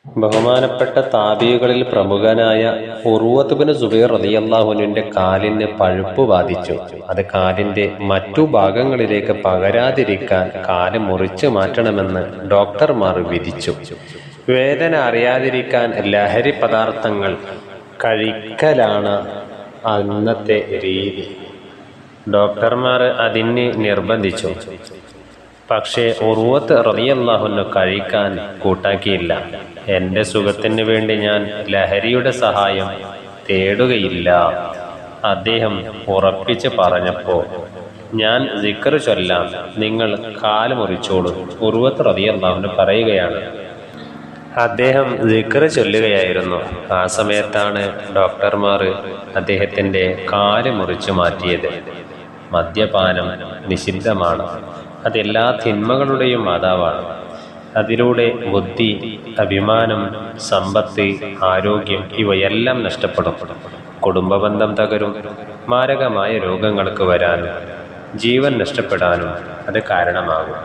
ബഹുമാനപ്പെട്ട താബിഈകളിൽ പ്രമുഖനായ ഉർവത്ത് ബിൻ സുബൈർ റളിയല്ലാഹുവിന്റെ കാലിന് പഴുപ്പ് ബാധിച്ചു. അത് കാലിന്റെ മറ്റു ഭാഗങ്ങളിലേക്ക് പകരാതിരിക്കാൻ കാല് മുറിച്ചു മാറ്റണമെന്ന് ഡോക്ടർമാർ വിധിച്ചു. വേദന അറിയാതിരിക്കാൻ ലഹരി പദാർത്ഥങ്ങൾ കഴിക്കലാണ് അന്നത്തെ രീതി. ഡോക്ടർമാർ അതിന് നിർബന്ധിച്ചു. പക്ഷേ ഉർവത്ത് റളിയല്ലാഹു കഴിക്കാൻ കൂട്ടാക്കിയില്ല. എൻ്റെ സുഖത്തിന് വേണ്ടി ഞാൻ ലഹരിയുടെ സഹായം തേടുകയില്ല, അദ്ദേഹം ഉറപ്പിച്ച് പറഞ്ഞപ്പോൾ, ഞാൻ സിക്ർ ചൊല്ലാം, നിങ്ങൾ കാല് മുറിച്ചോളൂ. ഉർവത്ത് റളിയല്ലാഹു പറയുകയാണ്, അദ്ദേഹം സിക്ർ ചൊല്ലുകയായിരുന്നു. ആ സമയത്താണ് ഡോക്ടർമാർ അദ്ദേഹത്തിൻ്റെ കാല് മുറിച്ചു മാറ്റിയത്. മദ്യപാനം നിഷിദ്ധമാണ്. അതെല്ലാ തിന്മകളുടെയും മാതാവാണ്. അതിലൂടെ ബുദ്ധി, അഭിമാനം, സമ്പത്ത്, ആരോഗ്യം ഇവയെല്ലാം നഷ്ടപ്പെടും. കുടുംബബന്ധം തകരും. മാരകമായ രോഗങ്ങൾക്ക് വരാനും ജീവൻ നഷ്ടപ്പെടാനും അത് കാരണമാകും.